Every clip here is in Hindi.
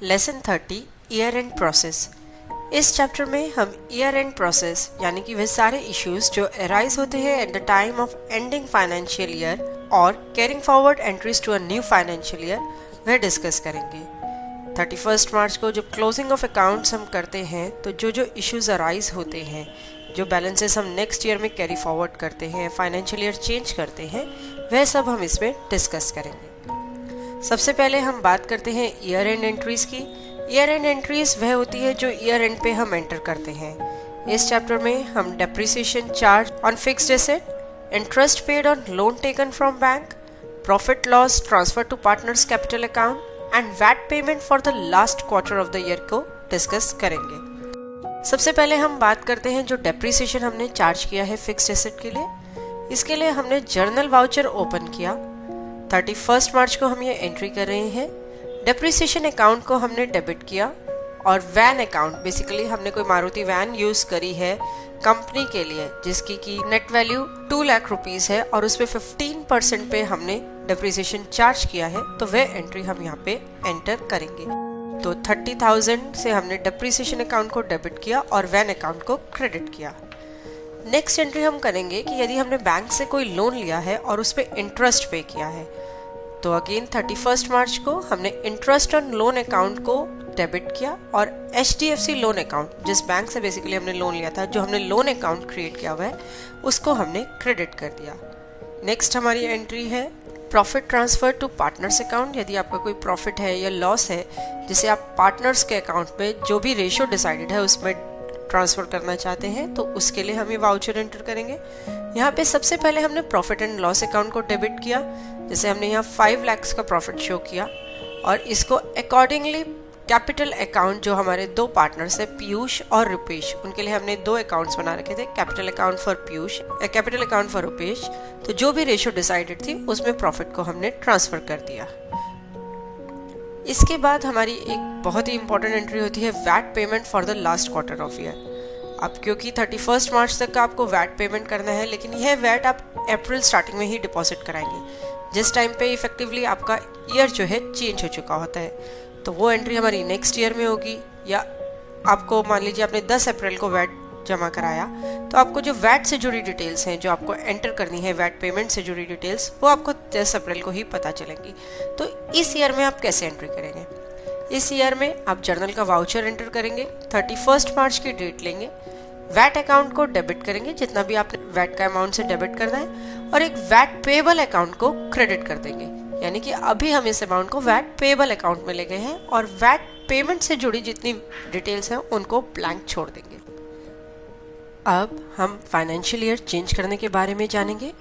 Lesson 30 year and process. इस चैप्टर में हम ईयर एंड प्रोसेस यानी कि वे सारे इश्यूज जो अराइज होते हैं at the time of ending financial year और carrying forward entries to a new financial year वह डिस्कस करेंगे। 31 मार्च को जब क्लोजिंग ऑफ अकाउंट्स हम करते हैं तो जो इश्यूज अराइज होते हैं, जो बैलेंसेस हम नेक्स्ट ईयर में कैरी फॉरवर्ड करते हैं, फाइनेंशियल ईयर चेंज करते हैं, वह सब हम इसमें डिस्कस करेंगे। सबसे पहले हम बात करते हैं ईयर एंड एंट्रीज की। ईयर एंड एंट्रीज वह होती है जो ईयर एंड पे हम एंटर करते हैं। इस चैप्टर में हम depreciation charge on fixed asset, interest paid on loan taken from bank, profit loss transfer to partners capital account and VAT payment for the last quarter of the year को डिस्कस करेंगे। सबसे पहले हम बात करते हैं जो डेप्रिसिएशन हमने चार्ज किया है फिक्स्ड एसेट के लिए। इसके लिए हमने जर्नल वाउचर ओपन किया। 31 मार्च को हम ये एंट्री कर रहे हैं। डेप्रिसिएशन अकाउंट को हमने डेबिट किया और वैन अकाउंट, बेसिकली हमने कोई मारुति वैन यूज करी है कंपनी के लिए जिसकी की नेट वैल्यू 2 लाख रुपीस है और उस पे 15% पे हमने डेप्रिसिएशन चार्ज किया है, तो वह एंट्री हम यहाँ पे एंटर करेंगे। तो 30,000 से हमने डेप्रिसिएशन अकाउंट को डेबिट किया और वैन अकाउंट को क्रेडिट किया। नेक्स्ट एंट्री हम करेंगे कि यदि हमने बैंक से कोई लोन लिया है और उस पर इंटरेस्ट पे किया है, तो अगेन 31 मार्च को हमने इंटरेस्ट ऑन लोन अकाउंट को डेबिट किया और HDFC लोन अकाउंट, जिस बैंक से बेसिकली हमने लोन लिया था, जो हमने लोन अकाउंट क्रिएट किया हुआ है, उसको हमने क्रेडिट कर दिया। नेक्स्ट हमारी एंट्री है profit transfer to partners account. यदि आपका कोई प्रॉफिट है या लॉस है जिसे आप पार्टनर्स के अकाउंट में जो भी रेशियो डिसाइडेड है उसमें ट्रांसफर करना चाहते हैं, तो उसके लिए हम ये वाउचर एंटर करेंगे। यहाँ पे सबसे पहले हमने प्रॉफिट एंड लॉस अकाउंट को डेबिट किया। जैसे हमने यहाँ 5 लाख का प्रॉफिट शो किया और इसको अकॉर्डिंगली कैपिटल अकाउंट, जो हमारे 2 पार्टनर्स है पीयूष और रुपेश, उनके लिए हमने 2 अकाउंट्स बना रखे थे, capital account for Piyush, capital account for Rupesh. तो जो भी रेशियो डिसाइडेड थी उसमें प्रॉफिट को हमने ट्रांसफर कर दिया। इसके बाद हमारी एक बहुत ही इंपॉर्टेंट एंट्री होती है VAT payment for the last quarter of year. अब क्योंकि 31 मार्च तक का आपको वैट पेमेंट करना है, लेकिन यह वैट आप अप्रैल स्टार्टिंग में ही डिपॉजिट कराएंगे, जिस टाइम पे इफेक्टिवली आपका ईयर जो है चेंज हो चुका होता है। तो वो एंट्री हमारी नेक्स्ट ईयर में होगी। या आपको मान लीजिए आपने 10 अप्रैल को वैट जमा कराया, तो आपको जो वैट से जुड़ी डिटेल्स हैं, जो आपको एंटर करनी है वैट पेमेंट से जुड़ी डिटेल्स, वो आपको 10 अप्रैल को ही पता चलेंगी। तो इस ईयर में आप कैसे एंट्री करेंगे? इस ईयर में आप जर्नल का वाउचर एंटर करेंगे, 31 मार्च की डेट लेंगे, वैट अकाउंट को डेबिट करेंगे जितना भी आपने वैट का अमाउंट से डेबिट करना है, और एक वैट पेएबल अकाउंट को क्रेडिट कर देंगे। यानी कि अभी हम इस अमाउंट को वैट पेएबल अकाउंट में ले गए हैं और वैट पेमेंट से जुड़ी जितनी डिटेल्स हैं उनको ब्लैंक छोड़ देंगे। अब हम फाइनेंशियल ईयर चेंज करने के बारे में जानेंगे।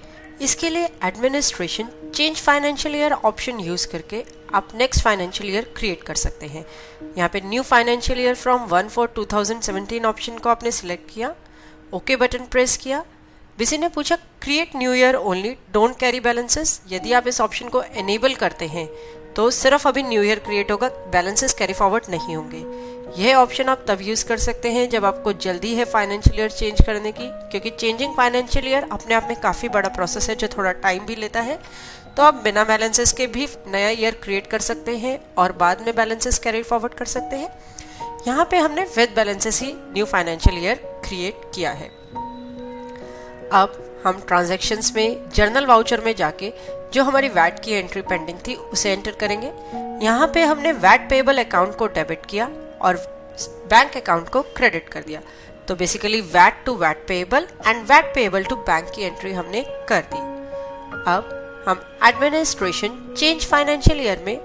इसके लिए administration change financial year option use करके आप नेक्स्ट फाइनेंशियल ईयर क्रिएट कर सकते हैं। यहाँ पे new financial year from 1/4/2017 option को आपने सिलेक्ट किया, ओके बटन प्रेस किया। किसी ने पूछा create new year only, don't carry balances. यदि आप इस ऑप्शन को एनेबल करते हैं तो सिर्फ अभी न्यू ईयर क्रिएट होगा, बैलेंसेस कैरी फॉरवर्ड नहीं होंगे। यह ऑप्शन आप तब यूज कर सकते हैं जब आपको जल्दी है फाइनेंशियल ईयर चेंज करने की, क्योंकि चेंजिंग फाइनेंशियल ईयर अपने आप में काफ़ी बड़ा प्रोसेस है जो थोड़ा टाइम भी लेता है। तो आप बिना बैलेंसेस के भी नया ईयर क्रिएट कर सकते हैं और बाद में बैलेंसेस कैरी फॉरवर्ड कर सकते हैं। यहाँ पे हमने with balances he new financial year create किया है। अब हम ट्रांजैक्शंस में जर्नल वाउचर में जाके जो हमारी वैट की एंट्री पेंडिंग थी उसे एंटर करेंगे। यहाँ पे हमने वैट पेएबल अकाउंट को डेबिट किया और बैंक अकाउंट को क्रेडिट कर दिया। तो basically VAT to VAT payable and VAT payable to bank की एंट्री हमने कर दी। अब हम एडमिनिस्ट्रेशन चेंज फाइनेंशियल ईयर में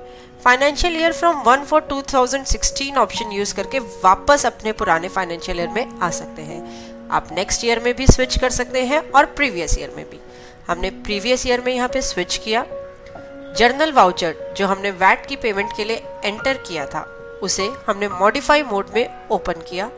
financial year from 1/4/2016 option use करके वापस अपने पुराने फाइनेंशियल ईयर में आ सकते हैं। आप नेक्स्ट ईयर में भी स्विच कर सकते हैं और प्रीवियस ईयर में भी। हमने प्रीवियस ईयर में यहाँ पे स्विच किया। जर्नल वाउचर जो हमने वैट की पेमेंट के लिए एंटर किया था उसे हमने मॉडिफाई मोड में ओपन किया।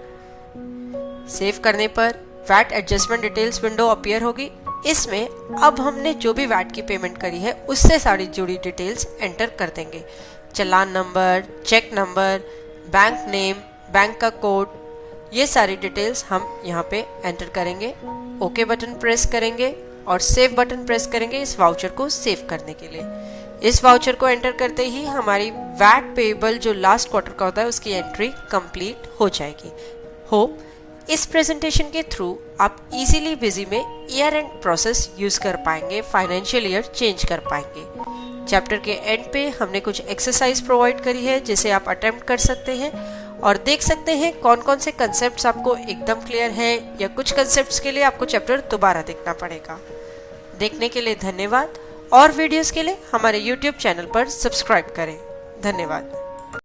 सेव करने पर VAT adjustment details window appear होगी। इसमें अब हमने जो भी वैट की पेमेंट करी है उससे सारी जुड़ी डिटेल्स एंटर कर देंगे। Challan number, cheque number, bank name, bank का कोड, ये सारी डिटेल्स हम यहाँ पे एंटर करेंगे। ओके बटन प्रेस करेंगे और सेव बटन प्रेस करेंगे इस वाउचर को सेव करने के लिए। इस वाउचर को एंटर करते ही हमारी वैट पेबल जो लास्ट क्वार्टर का होता है उसकी एंट्री कंप्लीट हो जाएगी। होप इस प्रेजेंटेशन के थ्रू आप इजीली बिजी में ईयर एंड प्रोसेस यूज कर पाएंगे, फाइनेंशियल ईयर चेंज कर पाएंगे। चैप्टर के एंड पे हमने कुछ एक्सरसाइज प्रोवाइड करी है जिसे आप अटेम्प्ट कर सकते हैं और देख सकते हैं कौन कौन से कंसेप्ट्स आपको एकदम क्लियर है या कुछ कंसेप्ट्स के लिए आपको चैप्टर दोबारा देखना पड़ेगा। देखने के लिए धन्यवाद और वीडियोस के लिए हमारे YouTube चैनल पर सब्सक्राइब करें। धन्यवाद।